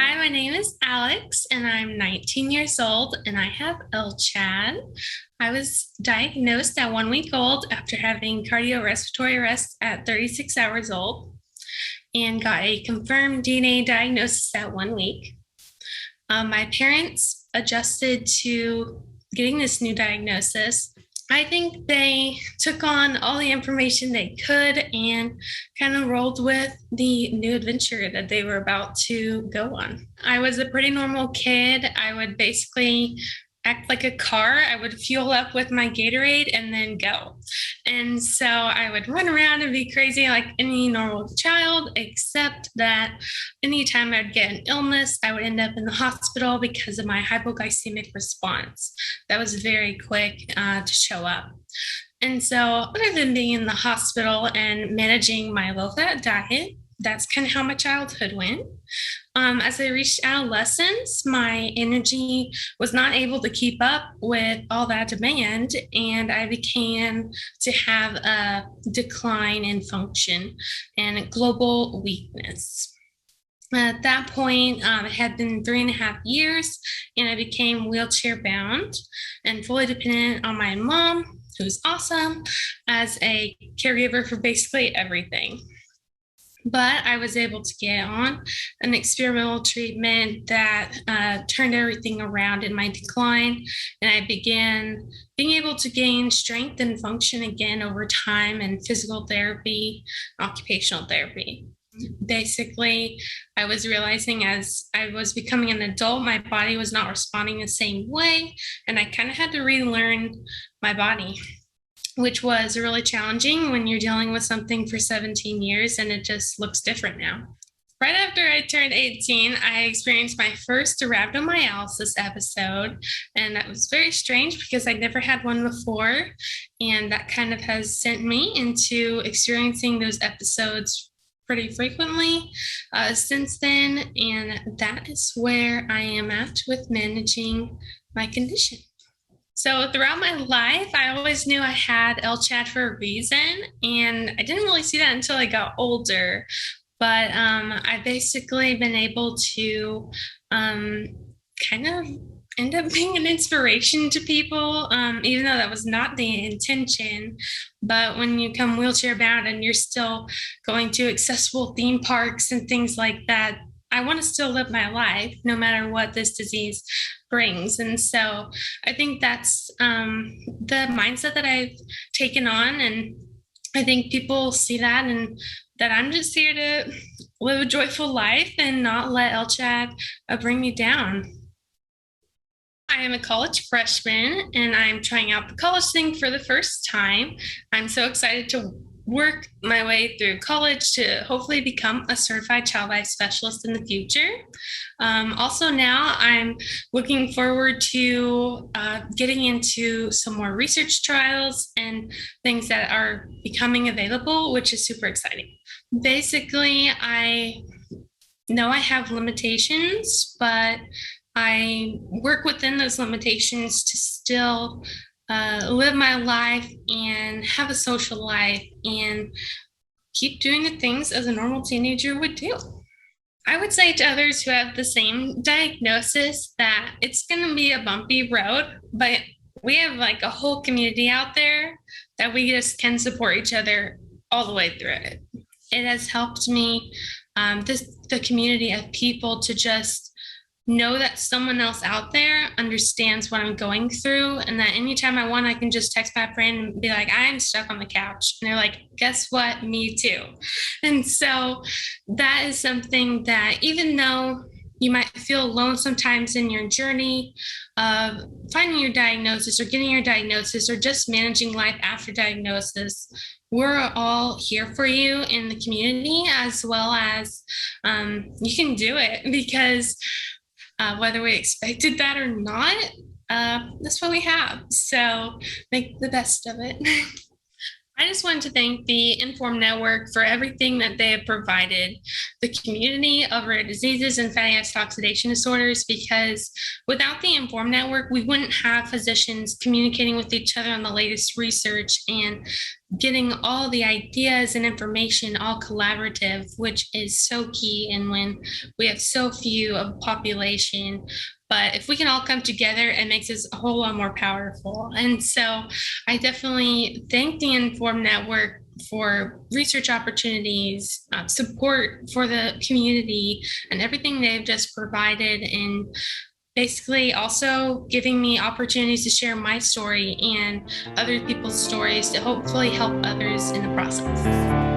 Hi, my name is Alex, and I'm 19 years old, and I have LCHAD. I was diagnosed at 1 week old after having cardiorespiratory arrest at 36 hours old and got a confirmed DNA diagnosis at 1 week. My parents adjusted to getting this new diagnosis. I think they took on all the information they could and kind of rolled with the new adventure that they were about to go on. I was a pretty normal kid. I would basically act like a car. I would fuel up with my Gatorade and then go. And so I would run around and be crazy like any normal child, except that anytime I'd get an illness, I would end up in the hospital because of my hypoglycemic response. That was very quick to show up. And so, other than being in the hospital and managing my low fat diet, that's kind of how my childhood went. As I reached adolescence, my energy was not able to keep up with all that demand, and I began to have a decline in function and global weakness. At that point, it had been 3.5 years, and I became wheelchair bound and fully dependent on my mom, who's awesome, as a caregiver for basically everything. But I was able to get on an experimental treatment that turned everything around in my decline. And I began being able to gain strength and function again over time in physical therapy, occupational therapy. Basically, I was realizing as I was becoming an adult, my body was not responding the same way. And I kind of had to relearn my body, which was really challenging when you're dealing with something for 17 years and it just looks different now. Right after I turned 18, I experienced my first rhabdomyolysis episode, and that was very strange because I'd never had one before, and that kind of has sent me into experiencing those episodes pretty frequently since then, and that is where I am at with managing my condition. So throughout my life, I always knew I had LCHAD for a reason, and I didn't really see that until I got older. But I've basically been able to kind of end up being an inspiration to people, even though that was not the intention. But when you come wheelchair bound and you're still going to accessible theme parks and things like that, I want to still live my life no matter what this disease brings. And so I think that's the mindset that I've taken on. And I think people see that and that I'm just here to live a joyful life and not let LCHAD bring me down. I am a college freshman and I'm trying out the college thing for the first time. I'm so excited to work my way through college to hopefully become a certified child life specialist in the future. Also, now I'm looking forward to getting into some more research trials and things that are becoming available, which is super exciting. Basically, I know I have limitations, but I work within those limitations to still live my life and have a social life and keep doing the things as a normal teenager would do. I would say to others who have the same diagnosis that it's going to be a bumpy road, but we have like a whole community out there that we just can support each other all the way through it. It has helped me, the community of people, to just know that someone else out there understands what I'm going through, and that anytime I want, I can just text my friend and be like, I'm stuck on the couch. And they're like, guess what? Me too. And so that is something that, even though you might feel alone sometimes in your journey of finding your diagnosis or getting your diagnosis or just managing life after diagnosis, we're all here for you in the community, as well as you can do it, because whether we expected that or not, that's what we have. So make the best of it. I just wanted to thank the Inform Network for everything that they have provided the community of rare diseases and fatty acid oxidation disorders, because without the Inform Network, we wouldn't have physicians communicating with each other on the latest research and getting all the ideas and information all collaborative, which is so key. And when we have so few of population, but if we can all come together, it makes us a whole lot more powerful. And so I definitely thank the Inform Network for research opportunities, support for the community, and everything they've just provided. And basically also giving me opportunities to share my story and other people's stories to hopefully help others in the process.